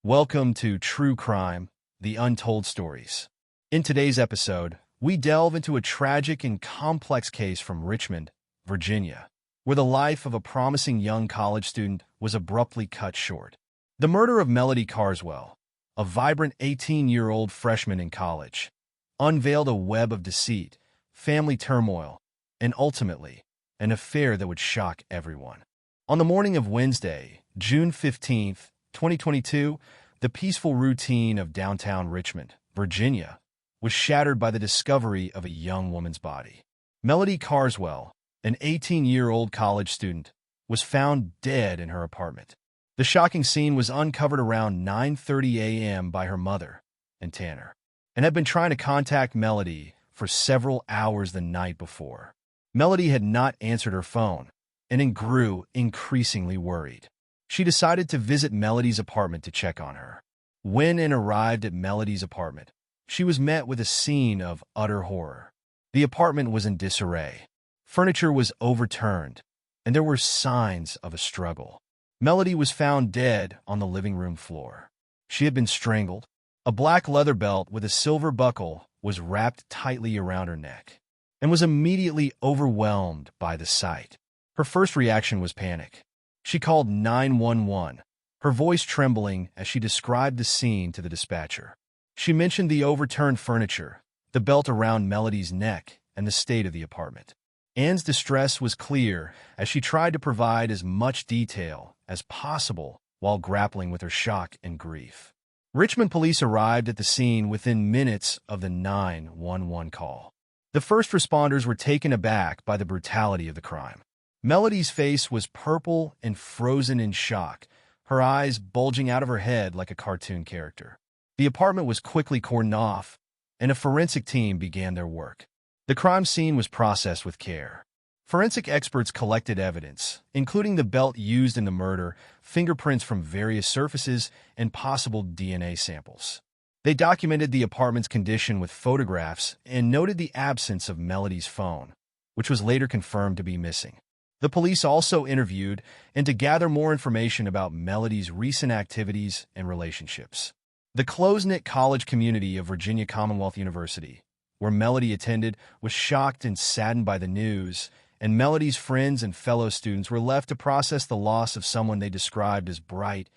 Welcome to True Crime, The Untold Stories. In today's episode, we delve into a tragic and complex case from Richmond, Virginia, where the life of a promising young college student was abruptly cut short. The murder of Melody Carswell, a vibrant 18-year-old freshman in college, unveiled a web of deceit, family turmoil, and ultimately, an affair that would shock everyone. On the morning of Wednesday, June 15th, 2022, the peaceful routine of downtown Richmond, Virginia, was shattered by the discovery of a young woman's body. Melody Carswell, an 18-year-old college student, was found dead in her apartment. The shocking scene was uncovered around 9:30 a.m. by her mother and Tanner, and had been trying to contact Melody for several hours the night before. Melody had not answered her phone, and grew increasingly worried. She decided to visit Melody's apartment to check on her. When Anne arrived at Melody's apartment, she was met with a scene of utter horror. The apartment was in disarray. Furniture was overturned, and there were signs of a struggle. Melody was found dead on the living room floor. She had been strangled. A black leather belt with a silver buckle was wrapped tightly around her neck, and was immediately overwhelmed by the sight. Her first reaction was panic. She called 911, her voice trembling as she described the scene to the dispatcher. She mentioned the overturned furniture, the belt around Melody's neck, and the state of the apartment. Anne's distress was clear as she tried to provide as much detail as possible while grappling with her shock and grief. Richmond police arrived at the scene within minutes of the 911 call. The first responders were taken aback by the brutality of the crime. Melody's face was purple and frozen in shock, her eyes bulging out of her head like a cartoon character. The apartment was quickly cordoned off, and a forensic team began their work. The crime scene was processed with care. Forensic experts collected evidence, including the belt used in the murder, fingerprints from various surfaces, and possible DNA samples. They documented the apartment's condition with photographs and noted the absence of Melody's phone, which was later confirmed to be missing. The police also interviewed and to gather more information about Melody's recent activities and relationships. The close-knit college community of Virginia Commonwealth University, where Melody attended, was shocked and saddened by the news, and Melody's friends and fellow students were left to process the loss of someone they described as bright,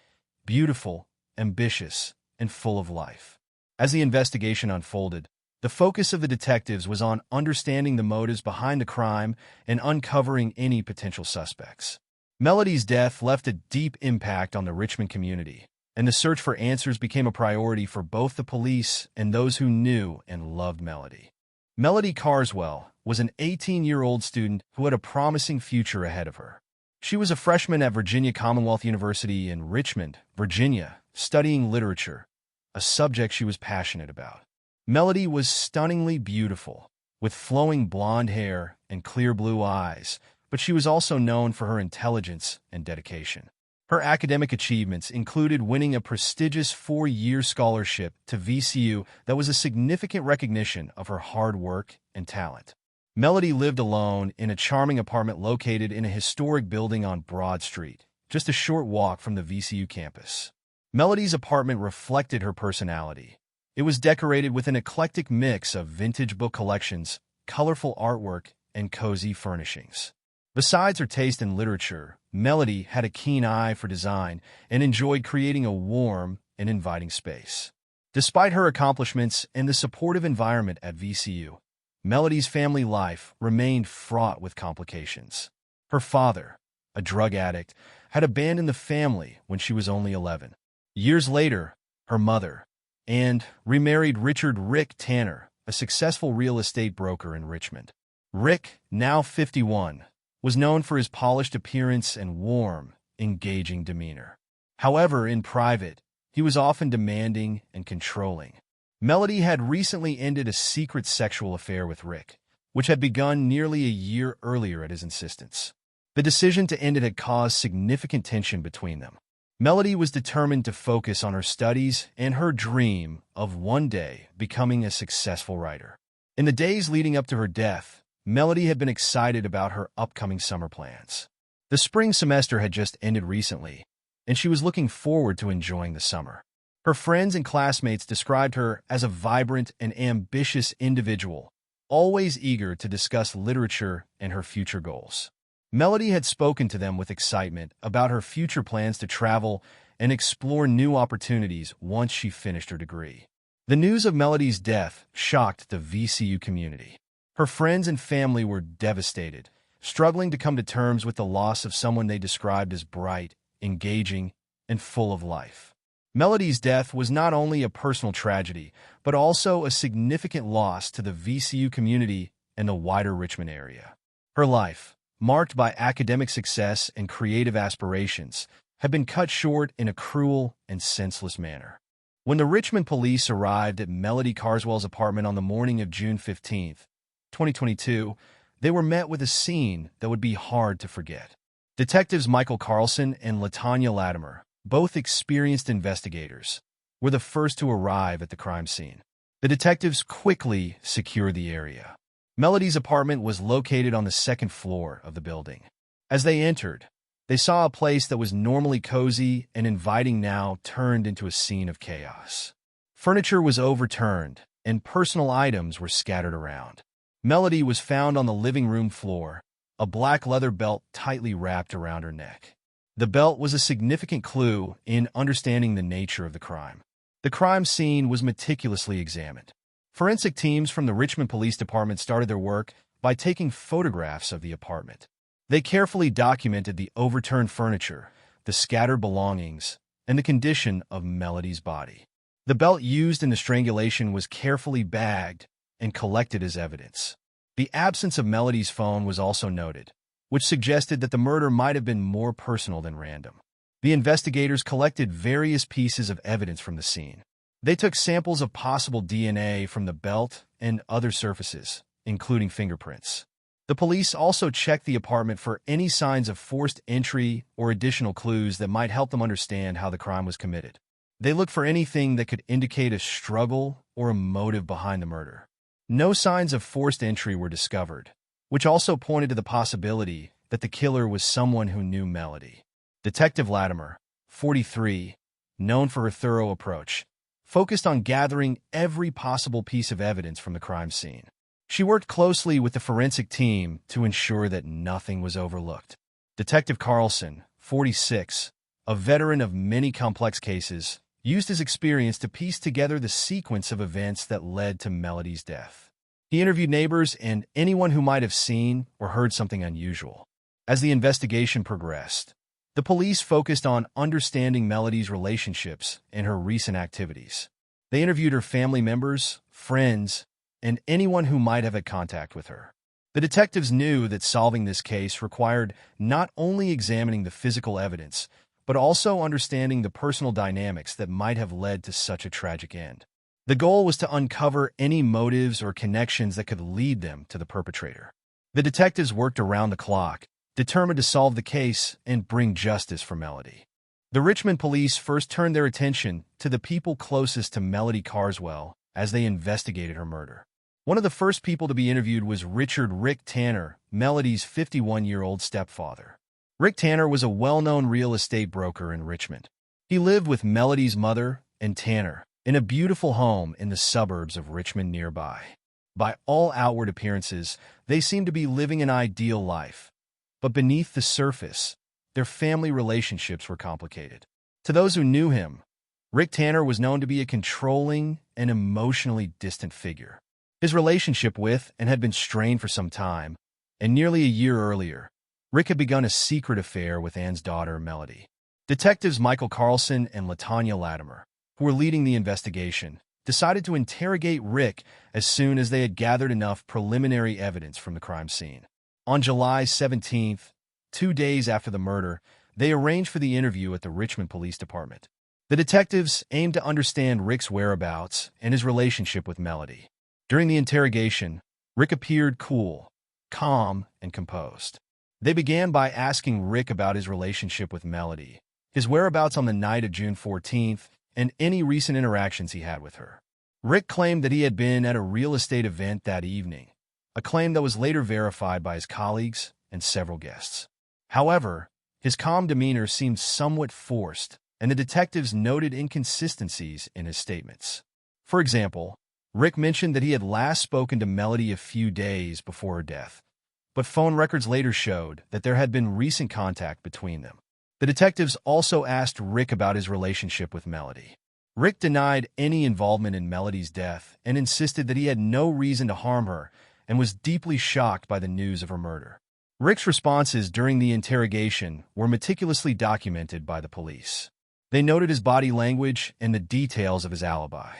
beautiful, ambitious, and full of life. As the investigation unfolded, the focus of the detectives was on understanding the motives behind the crime and uncovering any potential suspects. Melody's death left a deep impact on the Richmond community, and the search for answers became a priority for both the police and those who knew and loved Melody. Melody Carswell was an 18-year-old student who had a promising future ahead of her. She was a freshman at Virginia Commonwealth University in Richmond, Virginia, studying literature, a subject she was passionate about. Melody was stunningly beautiful, with flowing blonde hair and clear blue eyes, but she was also known for her intelligence and dedication. Her academic achievements included winning a prestigious 4-year scholarship to VCU that was a significant recognition of her hard work and talent. Melody lived alone in a charming apartment located in a historic building on Broad Street, just a short walk from the VCU campus. Melody's apartment reflected her personality. It was decorated with an eclectic mix of vintage book collections, colorful artwork, and cozy furnishings. Besides her taste in literature, Melody had a keen eye for design and enjoyed creating a warm and inviting space. Despite her accomplishments and the supportive environment at VCU, Melody's family life remained fraught with complications. Her father, a drug addict, had abandoned the family when she was only 11. Years later, her mother, and remarried Richard "Rick" Tanner, a successful real estate broker in Richmond. Rick, now 51, was known for his polished appearance and warm, engaging demeanor. However, in private, he was often demanding and controlling. Melody had recently ended a secret sexual affair with Rick, which had begun nearly a year earlier at his insistence. The decision to end it had caused significant tension between them. Melody was determined to focus on her studies and her dream of one day becoming a successful writer. In the days leading up to her death, Melody had been excited about her upcoming summer plans. The spring semester had just ended recently, and she was looking forward to enjoying the summer. Her friends and classmates described her as a vibrant and ambitious individual, always eager to discuss literature and her future goals. Melody had spoken to them with excitement about her future plans to travel and explore new opportunities once she finished her degree. The news of Melody's death shocked the VCU community. Her friends and family were devastated, struggling to come to terms with the loss of someone they described as bright, engaging, and full of life. Melody's death was not only a personal tragedy, but also a significant loss to the VCU community and the wider Richmond area. Her life, marked by academic success and creative aspirations, had been cut short in a cruel and senseless manner. When the Richmond police arrived at Melody Carswell's apartment on the morning of June 15, 2022, they were met with a scene that would be hard to forget. Detectives Michael Carlson and LaTanya Latimer, both experienced investigators, were the first to arrive at the crime scene. The detectives quickly secured the area. Melody's apartment was located on the second floor of the building. As they entered, they saw a place that was normally cozy and inviting now turned into a scene of chaos. Furniture was overturned, and personal items were scattered around. Melody was found on the living room floor, a black leather belt tightly wrapped around her neck. The belt was a significant clue in understanding the nature of the crime. The crime scene was meticulously examined. Forensic teams from the Richmond Police Department started their work by taking photographs of the apartment. They carefully documented the overturned furniture, the scattered belongings, and the condition of Melody's body. The belt used in the strangulation was carefully bagged and collected as evidence. The absence of Melody's phone was also noted, which suggested that the murder might have been more personal than random. The investigators collected various pieces of evidence from the scene. They took samples of possible DNA from the belt and other surfaces, including fingerprints. The police also checked the apartment for any signs of forced entry or additional clues that might help them understand how the crime was committed. They looked for anything that could indicate a struggle or a motive behind the murder. No signs of forced entry were discovered, which also pointed to the possibility that the killer was someone who knew Melody. Detective Latimer, 43, known for her thorough approach, focused on gathering every possible piece of evidence from the crime scene. She worked closely with the forensic team to ensure that nothing was overlooked. Detective Carlson, 46, a veteran of many complex cases, used his experience to piece together the sequence of events that led to Melody's death. He interviewed neighbors and anyone who might have seen or heard something unusual. As the investigation progressed, the police focused on understanding Melody's relationships and her recent activities. They interviewed her family members, friends, and anyone who might have had contact with her. The detectives knew that solving this case required not only examining the physical evidence, but also understanding the personal dynamics that might have led to such a tragic end. The goal was to uncover any motives or connections that could lead them to the perpetrator. The detectives worked around the clock, determined to solve the case and bring justice for Melody. The Richmond police first turned their attention to the people closest to Melody Carswell as they investigated her murder. One of the first people to be interviewed was Rick Tanner, Melody's 51-year-old stepfather. Rick Tanner was a well-known real estate broker in Richmond. He lived with Melody's mother and Tanner in a beautiful home in the suburbs of Richmond nearby. By all outward appearances, they seemed to be living an ideal life. But beneath the surface, their family relationships were complicated. To those who knew him, Rick Tanner was known to be a controlling and emotionally distant figure. His relationship with and had been strained for some time, and nearly a year earlier, Rick had begun a secret affair with Anne's daughter, Melody. Detectives Michael Carlson and LaTanya Latimer, who were leading the investigation, decided to interrogate Rick as soon as they had gathered enough preliminary evidence from the crime scene. On July 17th, 2 days after the murder, they arranged for the interview at the Richmond Police Department. The detectives aimed to understand Rick's whereabouts and his relationship with Melody. During the interrogation, Rick appeared cool, calm, and composed. They began by asking Rick about his relationship with Melody, his whereabouts on the night of June 14th, and any recent interactions he had with her. Rick claimed that he had been at a real estate event that evening, a claim that was later verified by his colleagues and several guests. However, his calm demeanor seemed somewhat forced, and the detectives noted inconsistencies in his statements. For example, Rick mentioned that he had last spoken to Melody a few days before her death, but phone records later showed that there had been recent contact between them. The detectives also asked Rick about his relationship with Melody. Rick denied any involvement in Melody's death and insisted that he had no reason to harm her and was deeply shocked by the news of her murder. Rick's responses during the interrogation were meticulously documented by the police. They noted his body language and the details of his alibi.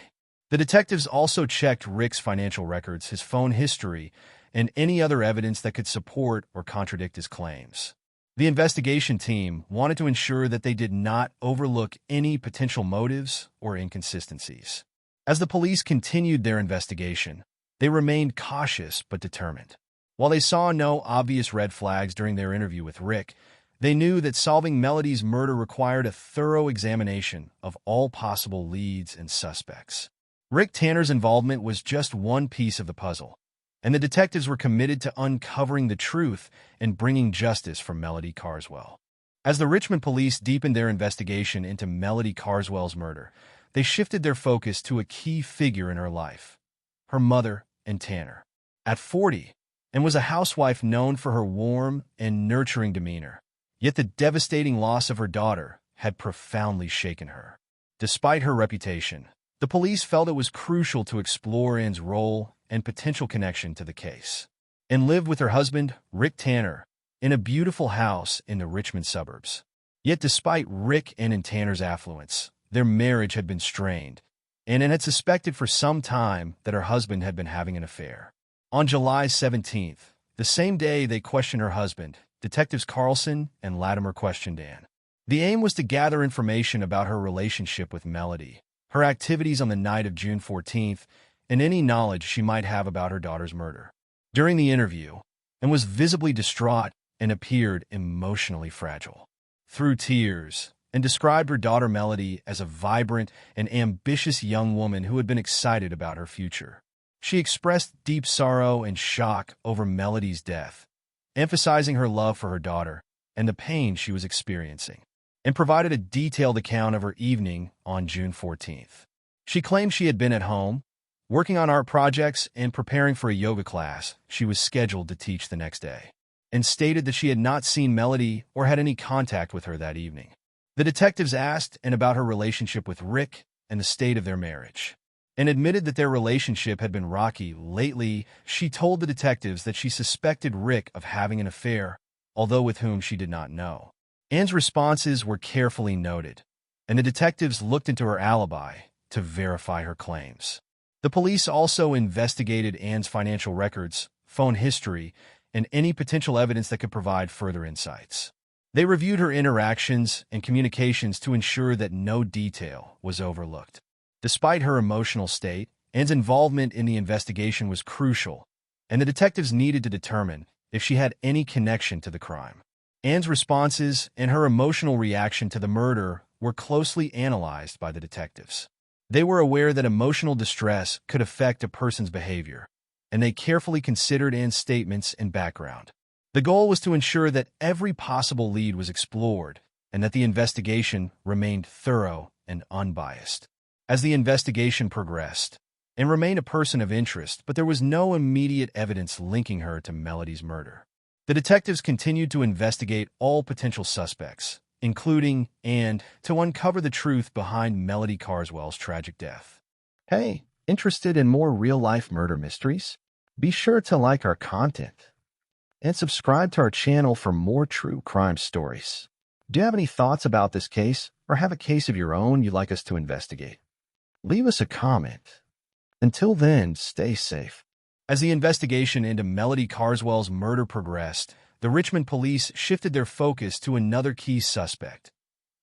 The detectives also checked Rick's financial records, his phone history, and any other evidence that could support or contradict his claims. The investigation team wanted to ensure that they did not overlook any potential motives or inconsistencies. As the police continued their investigation, they remained cautious but determined. While they saw no obvious red flags during their interview with Rick, they knew that solving Melody's murder required a thorough examination of all possible leads and suspects. Rick Tanner's involvement was just one piece of the puzzle, and the detectives were committed to uncovering the truth and bringing justice for Melody Carswell. As the Richmond police deepened their investigation into Melody Carswell's murder, they shifted their focus to a key figure in her life, her mother and Tanner. At 40, and was a housewife known for her warm and nurturing demeanor, yet the devastating loss of her daughter had profoundly shaken her. Despite her reputation, the police felt it was crucial to explore Ann's role and potential connection to the case. Ann lived with her husband, Rick Tanner, in a beautiful house in the Richmond suburbs. Yet despite Rick and Tanner's affluence, their marriage had been strained, and Ann had suspected for some time that her husband had been having an affair. On July 17th, the same day they questioned her husband, Detectives Carlson and Latimer questioned Ann. The aim was to gather information about her relationship with Melody, her activities on the night of June 14th, and any knowledge she might have about her daughter's murder. During the interview, Ann was visibly distraught and appeared emotionally fragile. Through tears, Ann described her daughter Melody as a vibrant and ambitious young woman who had been excited about her future. She expressed deep sorrow and shock over Melody's death, emphasizing her love for her daughter and the pain she was experiencing, and provided a detailed account of her evening on June 14th. She claimed she had been at home, working on art projects and preparing for a yoga class she was scheduled to teach the next day, and stated that she had not seen Melody or had any contact with her that evening. The detectives asked Ann about her relationship with Rick and the state of their marriage, and admitted that their relationship had been rocky lately. She told the detectives that she suspected Rick of having an affair, although with whom she did not know. Ann's responses were carefully noted, and the detectives looked into her alibi to verify her claims. The police also investigated Ann's financial records, phone history, and any potential evidence that could provide further insights. They reviewed her interactions and communications to ensure that no detail was overlooked. Despite her emotional state, Ann's involvement in the investigation was crucial, and the detectives needed to determine if she had any connection to the crime. Ann's responses and her emotional reaction to the murder were closely analyzed by the detectives. They were aware that emotional distress could affect a person's behavior, and they carefully considered Ann's statements and background. The goal was to ensure that every possible lead was explored and that the investigation remained thorough and unbiased. As the investigation progressed, Ann remained a person of interest, but there was no immediate evidence linking her to Melody's murder. The detectives continued to investigate all potential suspects, including Ann, to uncover the truth behind Melody Carswell's tragic death. Hey, interested in more real-life murder mysteries? Be sure to like our content and subscribe to our channel for more true crime stories. Do you have any thoughts about this case or have a case of your own you'd like us to investigate? Leave us a comment. Until then, stay safe. As the investigation into Melody Carswell's murder progressed, the Richmond police shifted their focus to another key suspect,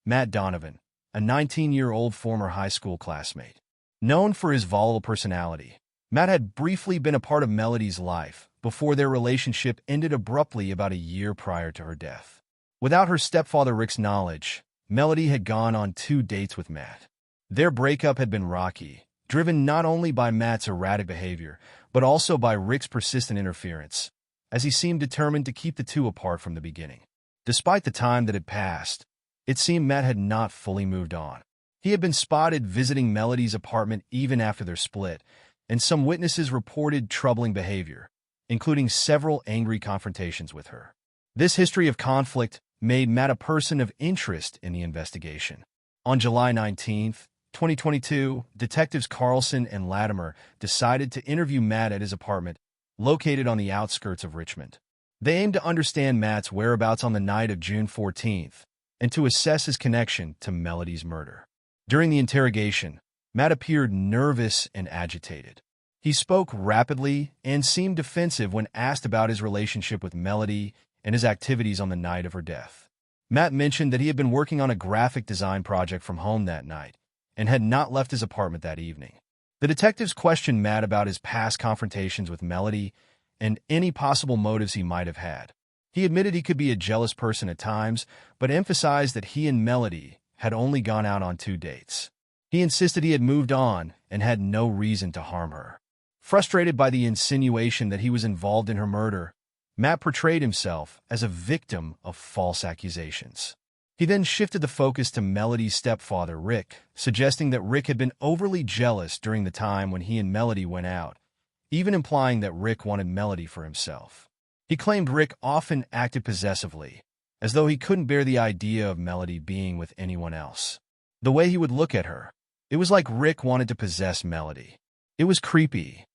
Matt Donovan, a 19-year-old former high school classmate. Known for his volatile personality, Matt had briefly been a part of Melody's life before their relationship ended abruptly about a year prior to her death. Without her stepfather Rick's knowledge, Melody had gone on 2 dates with Matt. Their breakup had been rocky, driven not only by Matt's erratic behavior, but also by Rick's persistent interference, as he seemed determined to keep the two apart from the beginning. Despite the time that had passed, It seemed Matt had not fully moved on. He had been spotted visiting Melody's apartment even after their split, and some witnesses reported troubling behavior, including several angry confrontations with her. This history of conflict made Matt a person of interest in the investigation. On July 19, 2022, detectives Carlson and Latimer decided to interview Matt at his apartment, located on the outskirts of Richmond. They aimed to understand Matt's whereabouts on the night of June 14th and to assess his connection to Melody's murder. During the interrogation, Matt appeared nervous and agitated. He spoke rapidly and seemed defensive when asked about his relationship with Melody and his activities on the night of her death. Matt mentioned that he had been working on a graphic design project from home that night and had not left his apartment that evening. The detectives questioned Matt about his past confrontations with Melody and any possible motives he might have had. He admitted he could be a jealous person at times, but emphasized that he and Melody had only gone out on 2 dates. He insisted he had moved on and had no reason to harm her. Frustrated by the insinuation that he was involved in her murder, Matt portrayed himself as a victim of false accusations. He then shifted the focus to Melody's stepfather, Rick, suggesting that Rick had been overly jealous during the time when he and Melody went out, even implying that Rick wanted Melody for himself. He claimed Rick often acted possessively, as though he couldn't bear the idea of Melody being with anyone else. The way he would look at her, it was like Rick wanted to possess Melody. It was creepy,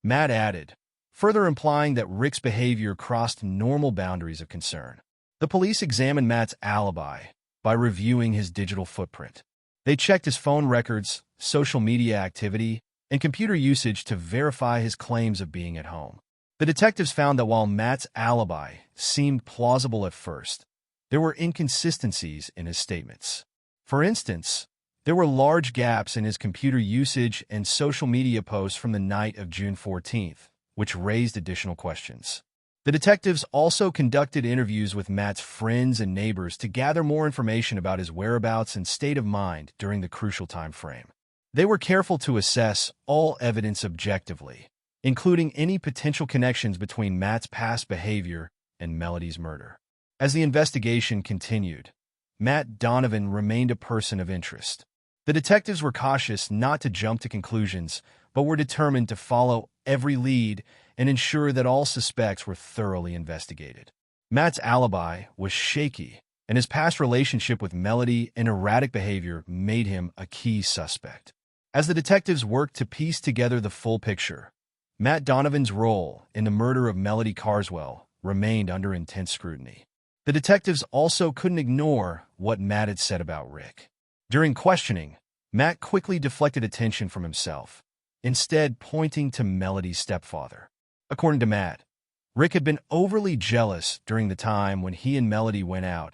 Matt added, further implying that Rick's behavior crossed normal boundaries of concern. The police examined Matt's alibi by reviewing his digital footprint. They checked his phone records, social media activity, and computer usage to verify his claims of being at home. The detectives found that while Matt's alibi seemed plausible at first, there were inconsistencies in his statements. For instance, there were large gaps in his computer usage and social media posts from the night of June 14th, which raised additional questions. The detectives also conducted interviews with Matt's friends and neighbors to gather more information about his whereabouts and state of mind during the crucial time frame. They were careful to assess all evidence objectively, including any potential connections between Matt's past behavior and Melody's murder. As the investigation continued, Matt Donovan remained a person of interest. The detectives were cautious not to jump to conclusions, but were determined to follow every lead and ensure that all suspects were thoroughly investigated. Matt's alibi was shaky, and his past relationship with Melody and erratic behavior made him a key suspect. As the detectives worked to piece together the full picture, Matt Donovan's role in the murder of Melody Carswell remained under intense scrutiny. The detectives also couldn't ignore what Matt had said about Rick. During questioning, Matt quickly deflected attention from himself, instead pointing to Melody's stepfather. According to Matt, Rick had been overly jealous during the time when he and Melody went out,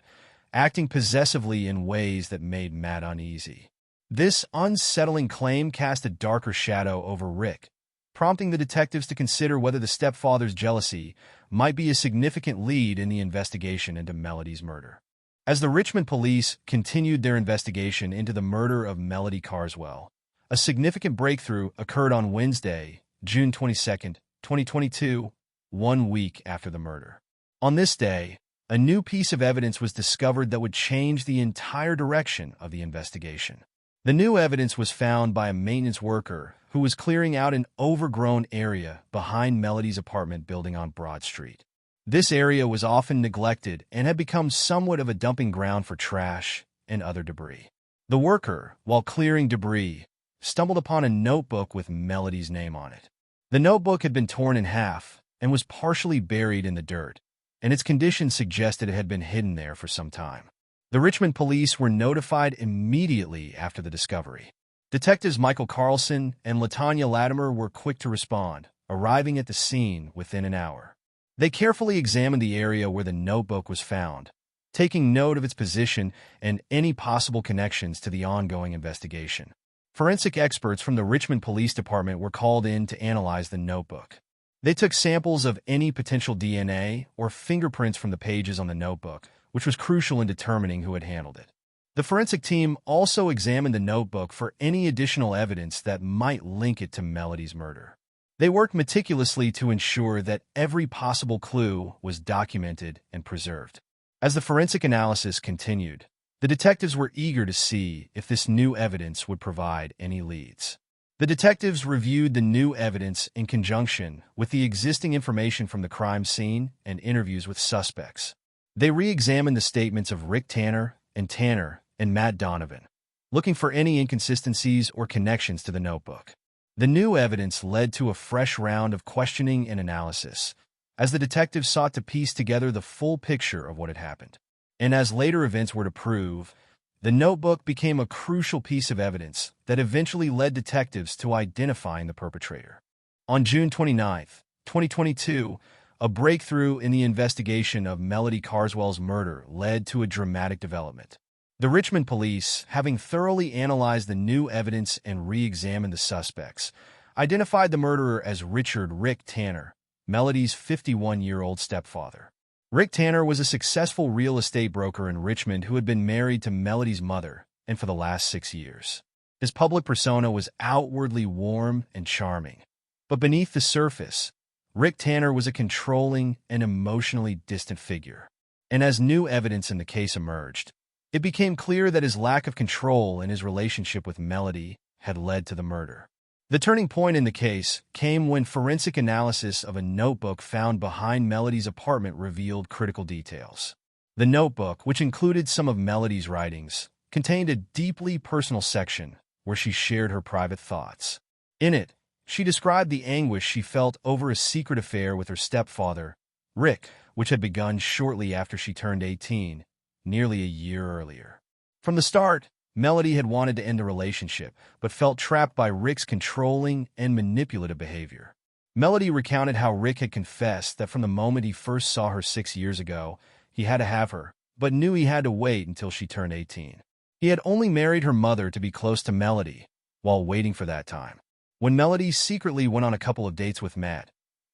acting possessively in ways that made Matt uneasy. This unsettling claim cast a darker shadow over Rick, prompting the detectives to consider whether the stepfather's jealousy might be a significant lead in the investigation into Melody's murder. As the Richmond police continued their investigation into the murder of Melody Carswell, a significant breakthrough occurred on Wednesday, June 22, 2022, 1 week after the murder. On this day, a new piece of evidence was discovered that would change the entire direction of the investigation. The new evidence was found by a maintenance worker who was clearing out an overgrown area behind Melody's apartment building on Broad Street. This area was often neglected and had become somewhat of a dumping ground for trash and other debris. The worker, while clearing debris, stumbled upon a notebook with Melody's name on it. The notebook had been torn in half and was partially buried in the dirt, and its condition suggested it had been hidden there for some time. The Richmond police were notified immediately after the discovery. Detectives Michael Carlson and LaTanya Latimer were quick to respond, arriving at the scene within an hour. They carefully examined the area where the notebook was found, taking note of its position and any possible connections to the ongoing investigation. Forensic experts from the Richmond Police Department were called in to analyze the notebook. They took samples of any potential DNA or fingerprints from the pages on the notebook, which was crucial in determining who had handled it. The forensic team also examined the notebook for any additional evidence that might link it to Melody's murder. They worked meticulously to ensure that every possible clue was documented and preserved. As the forensic analysis continued, The detectives were eager to see if this new evidence would provide any leads. The detectives reviewed the new evidence in conjunction with the existing information from the crime scene and interviews with suspects. They re-examined the statements of Rick Tanner and Matt Donovan, looking for any inconsistencies or connections to the notebook. The new evidence led to a fresh round of questioning and analysis, as the detectives sought to piece together the full picture of what had happened. And as later events were to prove, the notebook became a crucial piece of evidence that eventually led detectives to identifying the perpetrator. On June 29, 2022, a breakthrough in the investigation of Melody Carswell's murder led to a dramatic development. The Richmond police, having thoroughly analyzed the new evidence and re-examined the suspects, identified the murderer as Richard "Rick" Tanner, Melody's 51-year-old stepfather. Rick Tanner was a successful real estate broker in Richmond who had been married to Melody's mother and for the last 6 years. His public persona was outwardly warm and charming, but beneath the surface, Rick Tanner was a controlling and emotionally distant figure. And as new evidence in the case emerged, it became clear that his lack of control in his relationship with Melody had led to the murder. The turning point in the case came when forensic analysis of a notebook found behind Melody's apartment revealed critical details. The notebook, which included some of Melody's writings, contained a deeply personal section where she shared her private thoughts. In it, she described the anguish she felt over a secret affair with her stepfather, Rick, which had begun shortly after she turned 18, nearly a year earlier. From the start, Melody had wanted to end the relationship, but felt trapped by Rick's controlling and manipulative behavior. Melody recounted how Rick had confessed that from the moment he first saw her 6 years ago, he had to have her, but knew he had to wait until she turned 18. He had only married her mother to be close to Melody, while waiting for that time. When Melody secretly went on a couple of dates with Matt,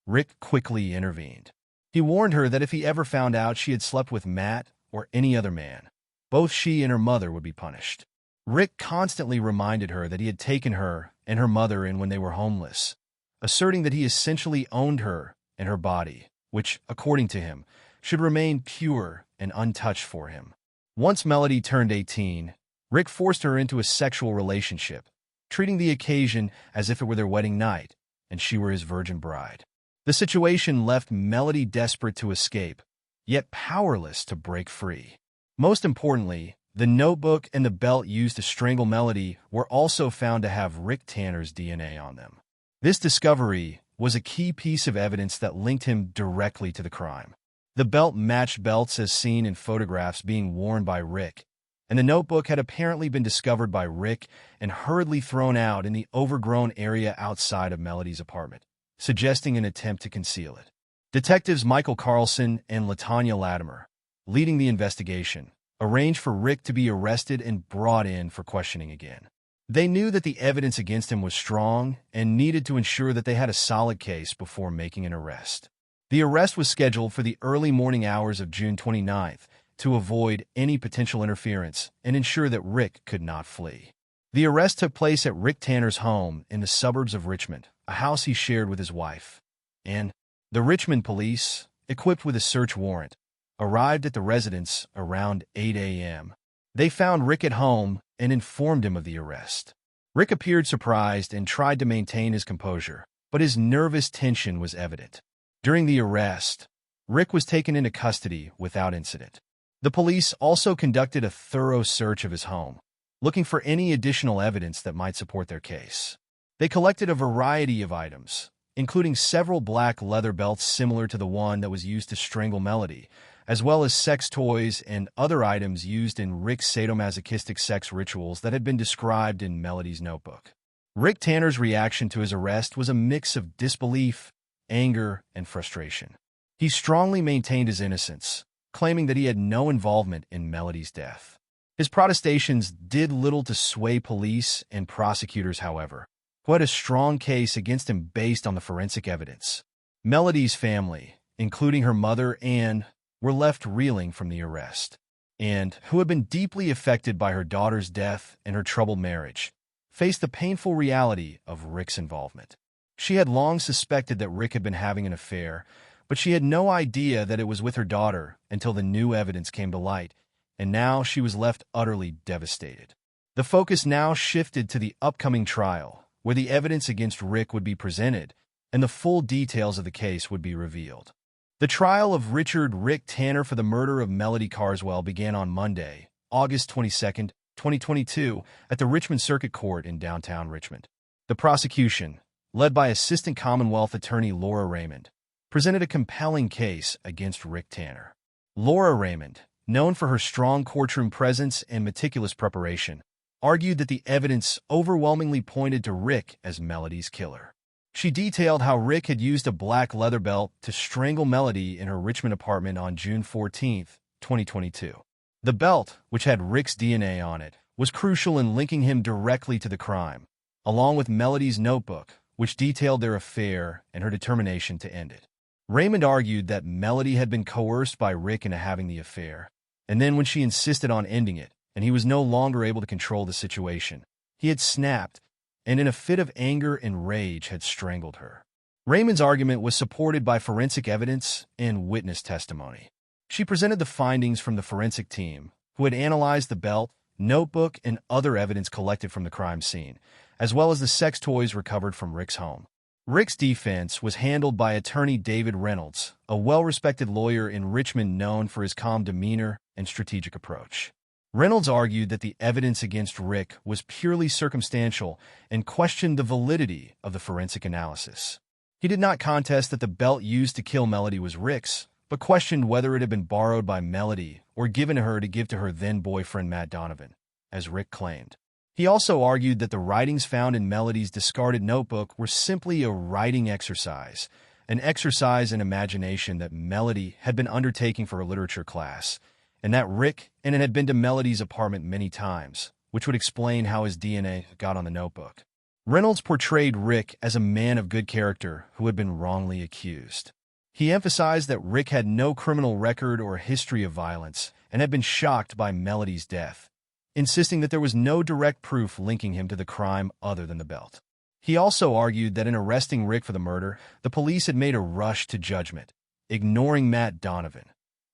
Rick quickly intervened. He warned her that if he ever found out she had slept with Matt or any other man, both she and her mother would be punished. Rick constantly reminded her that he had taken her and her mother in when they were homeless, asserting that he essentially owned her and her body, which, according to him, should remain pure and untouched for him. Once Melody turned 18, Rick forced her into a sexual relationship, treating the occasion as if it were their wedding night and she were his virgin bride. The situation left Melody desperate to escape, yet powerless to break free. Most importantly, the notebook and the belt used to strangle Melody were also found to have Rick Tanner's DNA on them. This discovery was a key piece of evidence that linked him directly to the crime. The belt matched belts as seen in photographs being worn by Rick, and the notebook had apparently been discovered by Rick and hurriedly thrown out in the overgrown area outside of Melody's apartment, suggesting an attempt to conceal it. Detectives Michael Carlson and LaTanya Latimer, leading the investigation, arranged for Rick to be arrested and brought in for questioning again. They knew that the evidence against him was strong and needed to ensure that they had a solid case before making an arrest. The arrest was scheduled for the early morning hours of June 29th to avoid any potential interference and ensure that Rick could not flee. The arrest took place at Rick Tanner's home in the suburbs of Richmond, a house he shared with his wife. And the Richmond police, equipped with a search warrant, arrived at the residence around 8 a.m. They found Rick at home and informed him of the arrest. Rick appeared surprised and tried to maintain his composure, but his nervous tension was evident. During the arrest, Rick was taken into custody without incident. The police also conducted a thorough search of his home, looking for any additional evidence that might support their case. They collected a variety of items, including several black leather belts similar to the one that was used to strangle Melody, as well as sex toys and other items used in Rick's sadomasochistic sex rituals that had been described in Melody's notebook. Rick Tanner's reaction to his arrest was a mix of disbelief, anger, and frustration. He strongly maintained his innocence, claiming that he had no involvement in Melody's death. His protestations did little to sway police and prosecutors, however, who had a strong case against him based on the forensic evidence. Melody's family, including her mother, Anne, were left reeling from the arrest, and, who had been deeply affected by her daughter's death and her troubled marriage, faced the painful reality of Rick's involvement. She had long suspected that Rick had been having an affair, but she had no idea that it was with her daughter until the new evidence came to light, and now she was left utterly devastated. The focus now shifted to the upcoming trial, where the evidence against Rick would be presented and the full details of the case would be revealed. The trial of Richard "Rick" Tanner for the murder of Melody Carswell began on Monday, August 22, 2022, at the Richmond Circuit Court in downtown Richmond. The prosecution, led by Assistant Commonwealth Attorney Laura Raymond, presented a compelling case against Rick Tanner. Laura Raymond, known for her strong courtroom presence and meticulous preparation, argued that the evidence overwhelmingly pointed to Rick as Melody's killer. She detailed how Rick had used a black leather belt to strangle Melody in her Richmond apartment on June 14, 2022. The belt, which had Rick's DNA on it, was crucial in linking him directly to the crime, along with Melody's notebook, which detailed their affair and her determination to end it. Raymond argued that Melody had been coerced by Rick into having the affair, and then when she insisted on ending it, and he was no longer able to control the situation, he had snapped, and in a fit of anger and rage had strangled her. Raymond's argument was supported by forensic evidence and witness testimony. She presented the findings from the forensic team, who had analyzed the belt, notebook, and other evidence collected from the crime scene, as well as the sex toys recovered from Rick's home. Rick's defense was handled by attorney David Reynolds, a well-respected lawyer in Richmond known for his calm demeanor and strategic approach. Reynolds argued that the evidence against Rick was purely circumstantial and questioned the validity of the forensic analysis. He did not contest that the belt used to kill Melody was Rick's, but questioned whether it had been borrowed by Melody or given to her to give to her then-boyfriend Matt Donovan, as Rick claimed. He also argued that the writings found in Melody's discarded notebook were simply a writing exercise, an exercise in imagination that Melody had been undertaking for a literature class, and that Rick and it had been to Melody's apartment many times, which would explain how his DNA got on the notebook. Reynolds portrayed Rick as a man of good character who had been wrongly accused. He emphasized that Rick had no criminal record or history of violence and had been shocked by Melody's death, insisting that there was no direct proof linking him to the crime other than the belt. He also argued that in arresting Rick for the murder, the police had made a rush to judgment, ignoring Matt Donovan,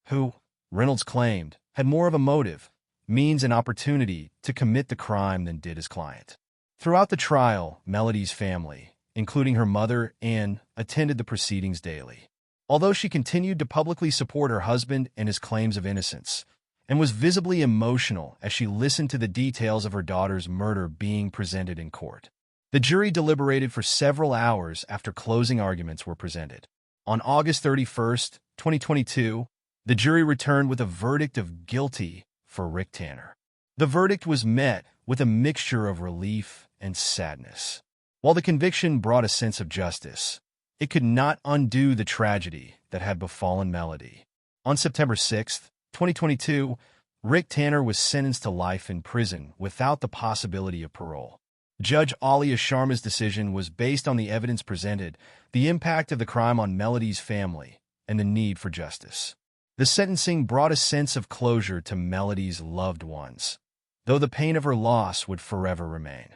who, Reynolds claimed, had more of a motive, means, and opportunity to commit the crime than did his client. Throughout the trial, Melody's family, including her mother, Anne, attended the proceedings daily. Although she continued to publicly support her husband and his claims of innocence, and was visibly emotional as she listened to the details of her daughter's murder being presented in court. The jury deliberated for several hours after closing arguments were presented. On August 31, 2022, the jury returned with a verdict of guilty for Rick Tanner. The verdict was met with a mixture of relief and sadness. While the conviction brought a sense of justice, it could not undo the tragedy that had befallen Melody. On September 6, 2022, Rick Tanner was sentenced to life in prison without the possibility of parole. Judge Alia Sharma's decision was based on the evidence presented, the impact of the crime on Melody's family, and the need for justice. The sentencing brought a sense of closure to Melody's loved ones, though the pain of her loss would forever remain.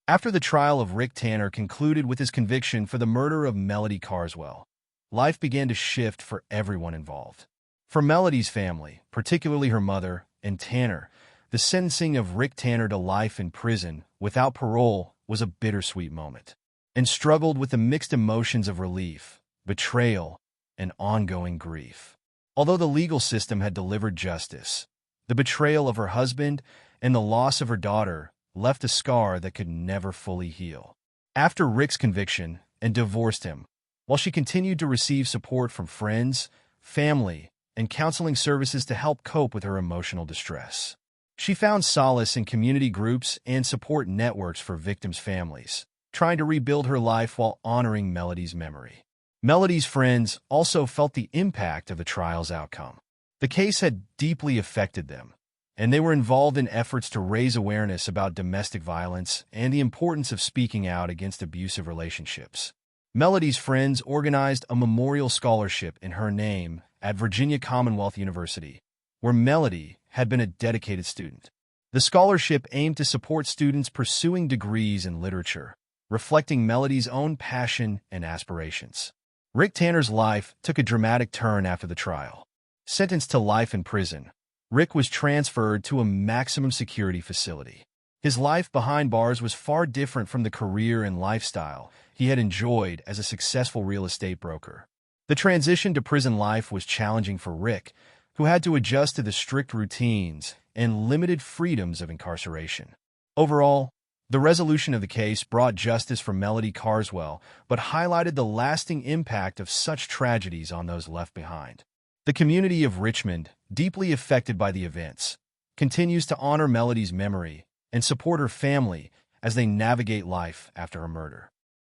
After the trial of Rick Tanner concluded with his conviction for the murder of Melody Carswell, life began to shift for everyone involved. For Melody's family, particularly her mother and Tanner, the sentencing of Rick Tanner to life in prison without parole was a bittersweet moment, and struggled with the mixed emotions of relief, betrayal, and ongoing grief. Although the legal system had delivered justice, the betrayal of her husband and the loss of her daughter left a scar that could never fully heal. After Rick's conviction and divorced him, while she continued to receive support from friends, family, and counseling services to help cope with her emotional distress, she found solace in community groups and support networks for victims' families, trying to rebuild her life while honoring Melody's memory. Melody's friends also felt the impact of the trial's outcome. The case had deeply affected them, and they were involved in efforts to raise awareness about domestic violence and the importance of speaking out against abusive relationships. Melody's friends organized a memorial scholarship in her name at Virginia Commonwealth University, where Melody had been a dedicated student. The scholarship aimed to support students pursuing degrees in literature, reflecting Melody's own passion and aspirations. Rick Tanner's life took a dramatic turn after the trial. Sentenced to life in prison, Rick was transferred to a maximum security facility. His life behind bars was far different from the career and lifestyle he had enjoyed as a successful real estate broker. The transition to prison life was challenging for Rick, who had to adjust to the strict routines and limited freedoms of incarceration. Overall, the resolution of the case brought justice for Melody Carswell, but highlighted the lasting impact of such tragedies on those left behind. The community of Richmond, deeply affected by the events, continues to honor Melody's memory and support her family as they navigate life after her murder.